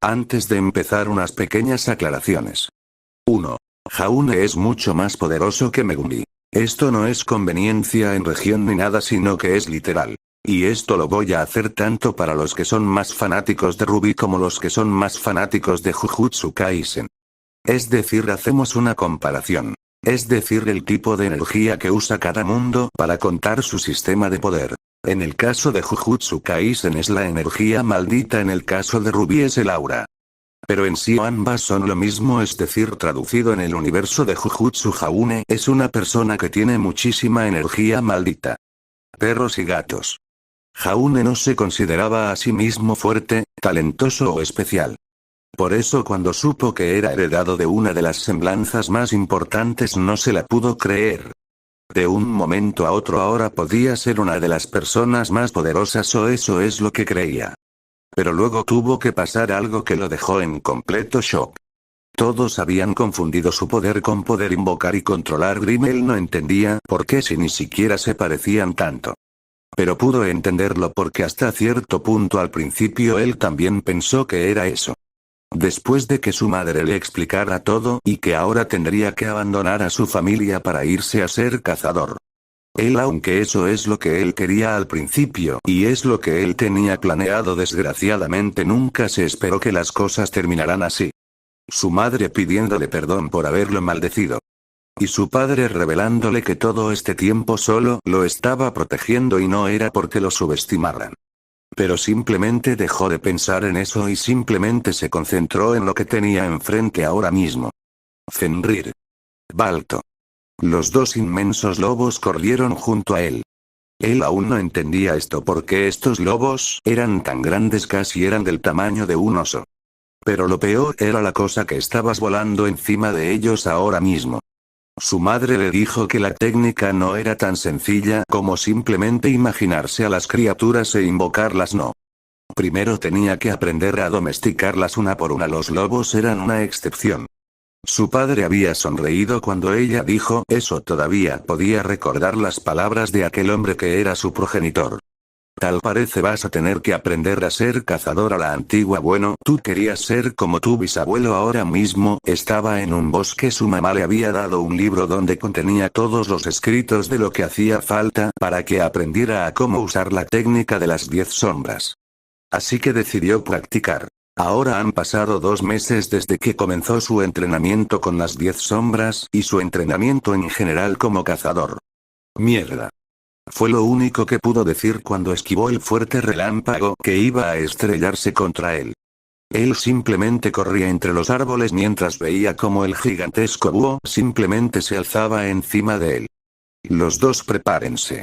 Antes de empezar unas pequeñas aclaraciones. 1. Jaune es mucho más poderoso que Megumi. Esto no es conveniencia en región ni nada, sino que es literal. Y esto lo voy a hacer tanto para los que son más fanáticos de Ruby como los que son más fanáticos de Jujutsu Kaisen. Es decir, hacemos una comparación. Es decir, el tipo de energía que usa cada mundo para contar su sistema de poder. En el caso de Jujutsu Kaisen es la energía maldita, en el caso de Ruby es el aura. Pero en sí ambas son lo mismo, es decir, traducido en el universo de Jujutsu, Jaune es una persona que tiene muchísima energía maldita. Perros y gatos. Jaune no se consideraba a sí mismo fuerte, talentoso o especial. Por eso cuando supo que era heredado de una de las semblanzas más importantes no se la pudo creer. De un momento a otro ahora podía ser una de las personas más poderosas, o eso es lo que creía. Pero luego tuvo que pasar algo que lo dejó en completo shock. Todos habían confundido su poder con poder invocar y controlar Grimm. Él no entendía por qué si ni siquiera se parecían tanto. Pero pudo entenderlo porque hasta cierto punto al principio él también pensó que era eso. Después de que su madre le explicara todo y que ahora tendría que abandonar a su familia para irse a ser cazador. Él, aunque eso es lo que él quería al principio y es lo que él tenía planeado, desgraciadamente nunca se esperó que las cosas terminaran así. Su madre pidiéndole perdón por haberlo maldecido. Y su padre revelándole que todo este tiempo solo lo estaba protegiendo y no era porque lo subestimaran. Pero simplemente dejó de pensar en eso y simplemente se concentró en lo que tenía enfrente ahora mismo. Fenrir. Balto. Los dos inmensos lobos corrieron junto a él. Él aún no entendía esto porque estos lobos eran tan grandes, casi eran del tamaño de un oso. Pero lo peor era la cosa que estabas volando encima de ellos ahora mismo. Su madre le dijo que la técnica no era tan sencilla como simplemente imaginarse a las criaturas e invocarlas, no. Primero tenía que aprender a domesticarlas una por una. Los lobos eran una excepción. Su padre había sonreído cuando ella dijo eso, todavía podía recordar las palabras de aquel hombre que era su progenitor. Tal parece vas a tener que aprender a ser cazador a la antigua. Bueno, tú querías ser como tu bisabuelo. Ahora mismo estaba en un bosque, su mamá le había dado un libro donde contenía todos los escritos de lo que hacía falta para que aprendiera a cómo usar la técnica de las 10 sombras. Así que decidió practicar. Ahora han pasado 2 meses desde que comenzó su entrenamiento con las 10 sombras y su entrenamiento en general como cazador. Mierda. Fue lo único que pudo decir cuando esquivó el fuerte relámpago que iba a estrellarse contra él. Él simplemente corría entre los árboles mientras veía cómo el gigantesco búho simplemente se alzaba encima de él. Los dos, prepárense.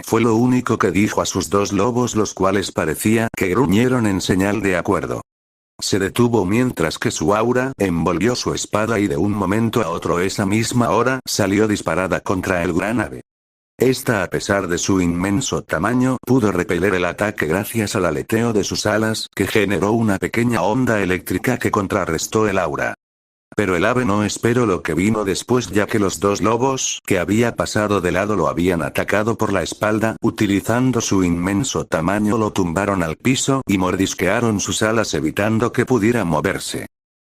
Fue lo único que dijo a sus dos lobos, los cuales parecía que gruñeron en señal de acuerdo. Se detuvo mientras que su aura envolvió su espada y de un momento a otro esa misma hora salió disparada contra el gran ave. Esta, a pesar de su inmenso tamaño, pudo repeler el ataque gracias al aleteo de sus alas, que generó una pequeña onda eléctrica que contrarrestó el aura. Pero el ave no esperó lo que vino después, ya que los dos lobos que había pasado de lado lo habían atacado por la espalda, utilizando su inmenso tamaño lo tumbaron al piso y mordisquearon sus alas evitando que pudiera moverse.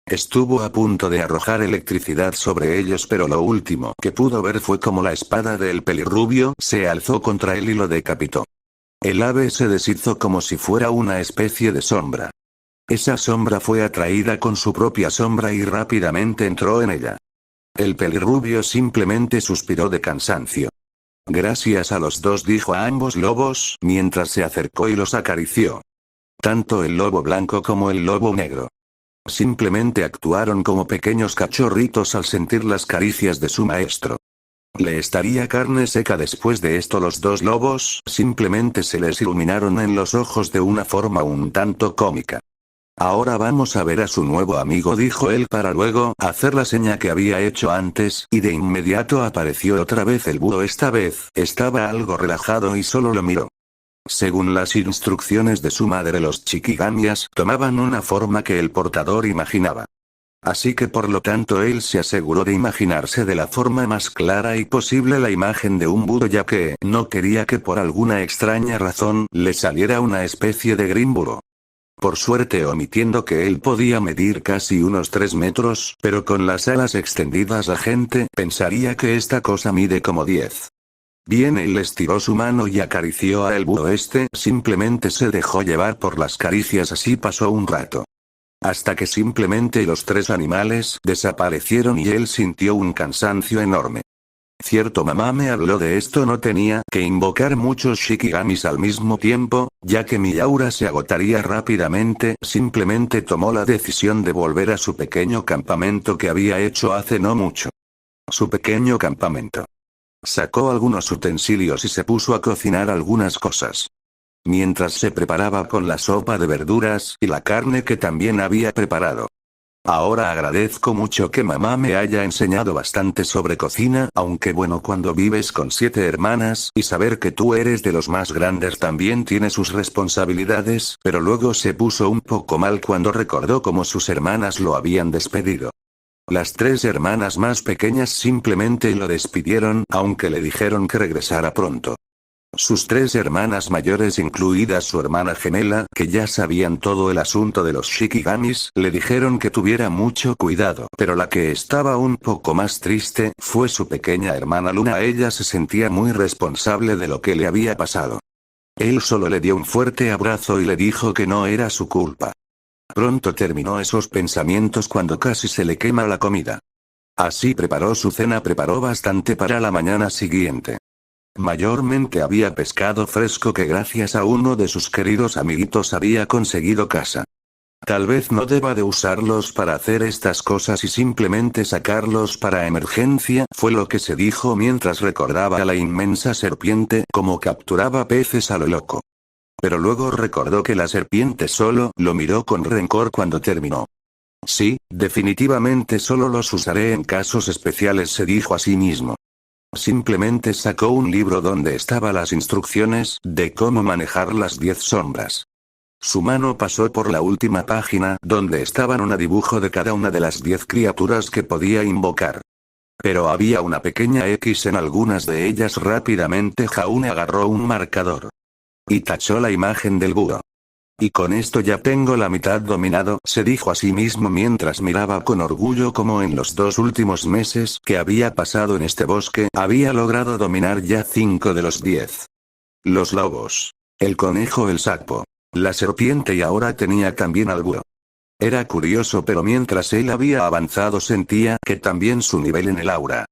Estuvo a punto de arrojar electricidad sobre ellos, pero lo último que pudo ver fue como la espada del pelirrubio se alzó contra él y lo decapitó. El ave se deshizo como si fuera una especie de sombra. Esa sombra fue atraída con su propia sombra y rápidamente entró en ella. El pelirrubio simplemente suspiró de cansancio. Gracias a los dos, dijo a ambos lobos mientras se acercó y los acarició. Tanto el lobo blanco como el lobo negro simplemente actuaron como pequeños cachorritos al sentir las caricias de su maestro. Le estaría carne seca después de esto. Los dos lobos simplemente se les iluminaron en los ojos de una forma un tanto cómica. Ahora vamos a ver a su nuevo amigo, dijo él para luego hacer la seña que había hecho antes, y de inmediato apareció otra vez el búho. Esta vez estaba algo relajado y solo lo miró. Según las instrucciones de su madre, los Shikigamias tomaban una forma que el portador imaginaba. Así que por lo tanto él se aseguró de imaginarse de la forma más clara y posible la imagen de un búho, ya que no quería que por alguna extraña razón le saliera una especie de Grim búho. por suerte omitiendo que él podía medir casi unos 3 metros, pero con las alas extendidas la gente pensaría que esta cosa mide como 10. Bien, él estiró su mano y acarició a el búho. Simplemente se dejó llevar por las caricias. Así pasó un rato. Hasta que simplemente los 3 animales desaparecieron y él sintió un cansancio enorme. Cierto, mamá me habló de esto, no tenía que invocar muchos shikigamis al mismo tiempo, ya que mi aura se agotaría rápidamente. Simplemente tomó la decisión de volver a su pequeño campamento que había hecho hace no mucho. Su pequeño campamento. Sacó algunos utensilios y se puso a cocinar algunas cosas. Mientras se preparaba con la sopa de verduras y la carne que también había preparado. Ahora agradezco mucho que mamá me haya enseñado bastante sobre cocina, aunque bueno, cuando vives con 7 hermanas y saber que tú eres de los más grandes también tiene sus responsabilidades, pero luego se puso un poco mal cuando recordó cómo sus hermanas lo habían despedido. Las 3 hermanas más pequeñas simplemente lo despidieron, aunque le dijeron que regresara pronto. Sus 3 hermanas mayores, incluida su hermana gemela, que ya sabían todo el asunto de los shikigamis, le dijeron que tuviera mucho cuidado, pero la que estaba un poco más triste fue su pequeña hermana Luna. Ella se sentía muy responsable de lo que le había pasado. Él solo le dio un fuerte abrazo y le dijo que no era su culpa. Pronto terminó esos pensamientos cuando casi se le quema la comida. Así preparó su cena, preparó bastante para la mañana siguiente. Mayormente había pescado fresco que gracias a uno de sus queridos amiguitos había conseguido casa. Tal vez no deba de usarlos para hacer estas cosas y simplemente sacarlos para emergencia, fue lo que se dijo mientras recordaba a la inmensa serpiente como capturaba peces a lo loco. Pero luego recordó que la serpiente solo lo miró con rencor cuando terminó. Sí, definitivamente solo los usaré en casos especiales, se dijo a sí mismo. Simplemente sacó un libro donde estaban las instrucciones de cómo manejar las 10 sombras. Su mano pasó por la última página donde estaban un dibujo de cada una de las 10 criaturas que podía invocar. Pero había una pequeña X en algunas de ellas. Rápidamente Jaune agarró un marcador y tachó la imagen del búho. Y con esto ya tengo la mitad dominado, se dijo a sí mismo mientras miraba con orgullo cómo en los 2 últimos meses que había pasado en este bosque, había logrado dominar ya 5 de los 10. Los lobos, el conejo, el sapo, la serpiente y ahora tenía también al búho. Era curioso, pero mientras él había avanzado sentía que también su nivel en el aura.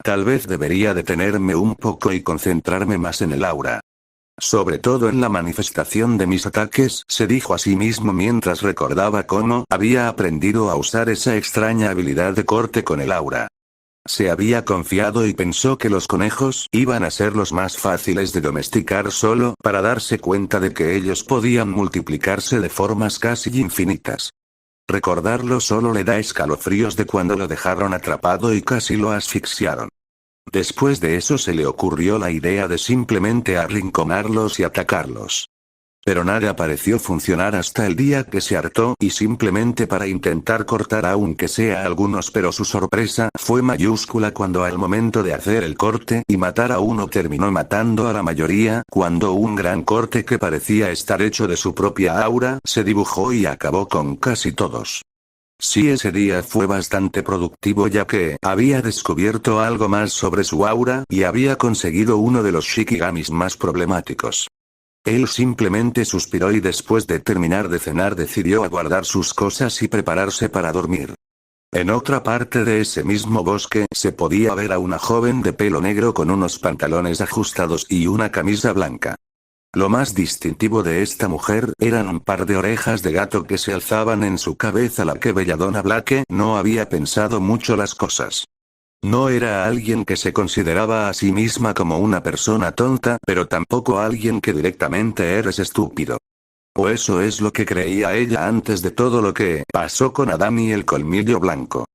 Tal vez debería detenerme un poco y concentrarme más en el aura. Sobre todo en la manifestación de mis ataques, se dijo a sí mismo mientras recordaba cómo había aprendido a usar esa extraña habilidad de corte con el aura. Se había confiado y pensó que los conejos iban a ser los más fáciles de domesticar solo para darse cuenta de que ellos podían multiplicarse de formas casi infinitas. Recordarlo solo le da escalofríos de cuando lo dejaron atrapado y casi lo asfixiaron. Después de eso se le ocurrió la idea de simplemente arrinconarlos y atacarlos. Pero nada pareció funcionar hasta el día que se hartó y simplemente para intentar cortar aunque sea a algunos, pero su sorpresa fue mayúscula cuando al momento de hacer el corte y matar a uno terminó matando a la mayoría, cuando un gran corte que parecía estar hecho de su propia aura se dibujó y acabó con casi todos. Sí, ese día fue bastante productivo ya que había descubierto algo más sobre su aura y había conseguido uno de los shikigamis más problemáticos. Él simplemente suspiró y después de terminar de cenar decidió guardar sus cosas y prepararse para dormir. En otra parte de ese mismo bosque se podía ver a una joven de pelo negro con unos pantalones ajustados y una camisa blanca. Lo más distintivo de esta mujer eran un par de orejas de gato que se alzaban en su cabeza. La que belladona Blake no había pensado mucho las cosas. No era alguien que se consideraba a sí misma como una persona tonta, pero tampoco alguien que directamente eres estúpido. O eso es lo que creía ella antes de todo lo que pasó con Adam y el colmillo blanco.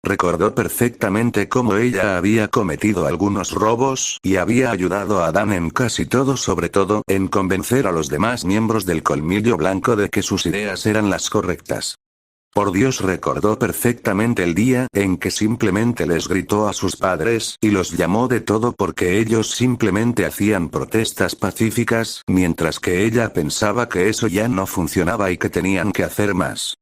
Recordó perfectamente cómo ella había cometido algunos robos y había ayudado a Adán en casi todo, sobre todo en convencer a los demás miembros del colmillo blanco de que sus ideas eran las correctas. Por Dios, recordó perfectamente el día en que simplemente les gritó a sus padres y los llamó de todo porque ellos simplemente hacían protestas pacíficas, mientras que ella pensaba que eso ya no funcionaba y que tenían que hacer más.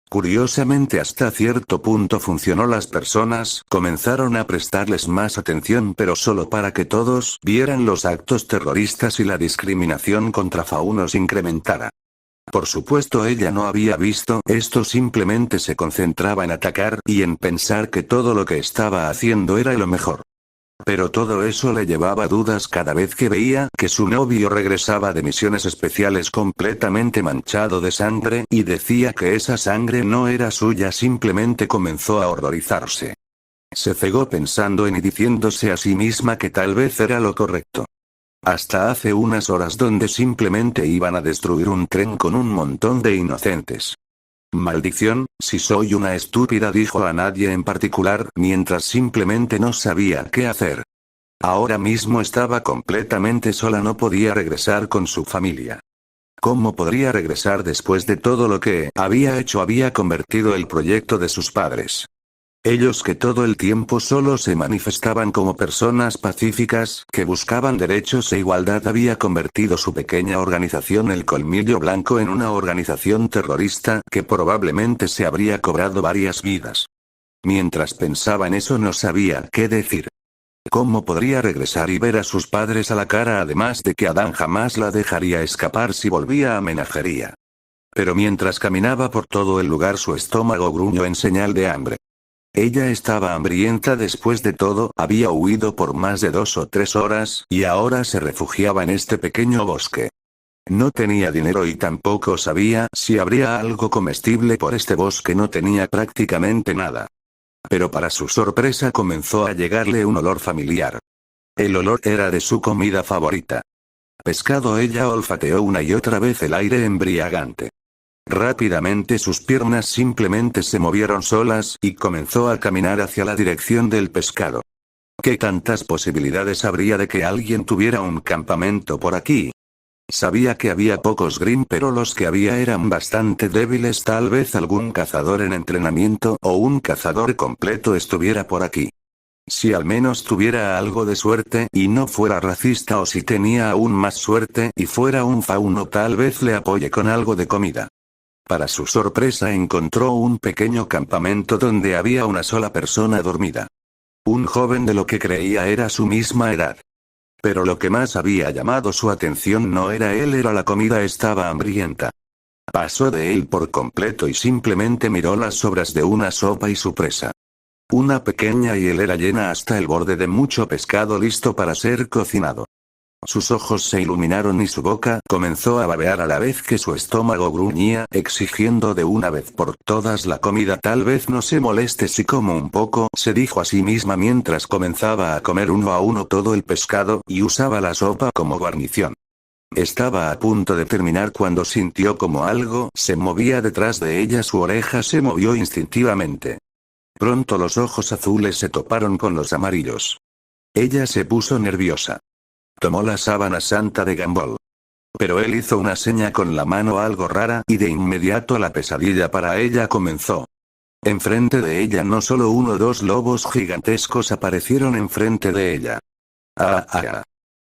Curiosamente, hasta cierto punto funcionó. Las personas comenzaron a prestarles más atención, pero solo para que todos vieran los actos terroristas y la discriminación contra faunos incrementara. Por supuesto, ella no había visto esto, simplemente se concentraba en atacar y en pensar que todo lo que estaba haciendo era lo mejor. Pero todo eso le llevaba dudas cada vez que veía que su novio regresaba de misiones especiales completamente manchado de sangre y decía que esa sangre no era suya. Simplemente comenzó a horrorizarse. Se cegó pensando en y diciéndose a sí misma que tal vez era lo correcto. Hasta hace unas horas donde simplemente iban a destruir un tren con un montón de inocentes. Maldición, si soy una estúpida, dijo a nadie en particular, mientras simplemente no sabía qué hacer. Ahora mismo estaba completamente sola, no podía regresar con su familia. ¿Cómo podría regresar después de todo lo que había hecho? Había convertido el proyecto de sus padres. Ellos, que todo el tiempo solo se manifestaban como personas pacíficas, que buscaban derechos e igualdad, había convertido su pequeña organización El Colmillo Blanco en una organización terrorista que probablemente se habría cobrado varias vidas. Mientras pensaba en eso, no sabía qué decir. ¿Cómo podría regresar y ver a sus padres a la cara? Además de que Adán jamás la dejaría escapar si volvía a Menajería. Pero mientras caminaba por todo el lugar, su estómago gruñó en señal de hambre. Ella estaba hambrienta. Después de todo, había huido por más de 2 o 3 horas, y ahora se refugiaba en este pequeño bosque. No tenía dinero y tampoco sabía si habría algo comestible por este bosque. No tenía prácticamente nada. Pero para su sorpresa comenzó a llegarle un olor familiar. El olor era de su comida favorita. Pescado. Ella olfateó una y otra vez el aire embriagante. Rápidamente sus piernas simplemente se movieron solas y comenzó a caminar hacia la dirección del pescado. ¿Qué tantas posibilidades habría de que alguien tuviera un campamento por aquí? Sabía que había pocos Grimm, pero los que había eran bastante débiles. Tal vez algún cazador en entrenamiento o un cazador completo estuviera por aquí. Si al menos tuviera algo de suerte y no fuera racista, o si tenía aún más suerte y fuera un fauno, tal vez le apoye con algo de comida. Para su sorpresa encontró un pequeño campamento donde había una sola persona dormida. Un joven de lo que creía era su misma edad. Pero lo que más había llamado su atención no era él, era la comida. Estaba hambrienta. Pasó de él por completo y simplemente miró las sobras de una sopa y su presa. Una pequeña hielera llena hasta el borde de mucho pescado listo para ser cocinado. Sus ojos se iluminaron y su boca comenzó a babear a la vez que su estómago gruñía, exigiendo de una vez por todas la comida. Tal vez no se moleste si como un poco, se dijo a sí misma mientras comenzaba a comer uno a uno todo el pescado y usaba la sopa como guarnición. Estaba a punto de terminar cuando sintió como algo se movía detrás de ella. Su oreja se movió instintivamente. Pronto los ojos azules se toparon con los amarillos. Ella se puso nerviosa. Tomó la sábana santa de Gumball. Pero él hizo una seña con la mano algo rara y de inmediato la pesadilla para ella comenzó. Enfrente de ella no solo 1 o 2 lobos gigantescos aparecieron enfrente de ella. ¡Ah, ah!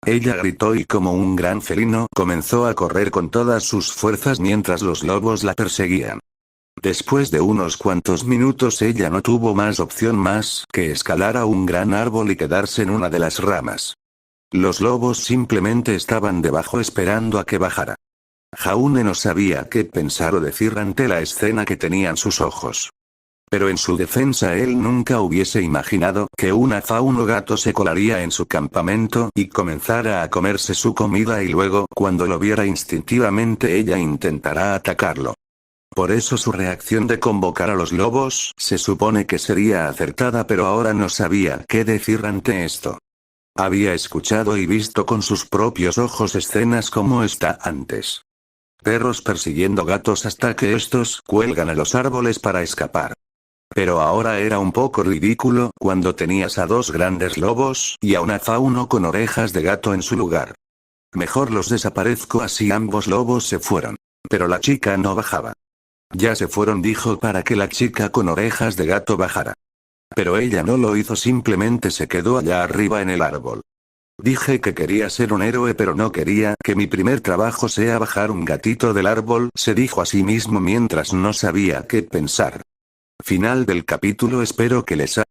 Ella gritó y como un gran felino comenzó a correr con todas sus fuerzas mientras los lobos la perseguían. Después de unos cuantos minutos ella no tuvo más opción más que escalar a un gran árbol y quedarse en una de las ramas. Los lobos simplemente estaban debajo esperando a que bajara. Jaune no sabía qué pensar o decir ante la escena que tenían sus ojos. Pero en su defensa, él nunca hubiese imaginado que una fauno gato se colaría en su campamento y comenzara a comerse su comida, y luego, cuando lo viera instintivamente, ella intentará atacarlo. Por eso su reacción de convocar a los lobos se supone que sería acertada, pero ahora no sabía qué decir ante esto. Había escuchado y visto con sus propios ojos escenas como esta antes. Perros persiguiendo gatos hasta que estos cuelgan a los árboles para escapar. Pero ahora era un poco ridículo cuando tenías a 2 grandes lobos y a una fauno con orejas de gato en su lugar. Mejor los desaparezco. Así ambos lobos se fueron. Pero la chica no bajaba. Ya se fueron, dijo para que la chica con orejas de gato bajara. Pero ella no lo hizo, simplemente se quedó allá arriba en el árbol. Dije que quería ser un héroe, pero no quería que mi primer trabajo sea bajar un gatito del árbol, se dijo a sí mismo mientras no sabía qué pensar. Final del capítulo. Espero que les haya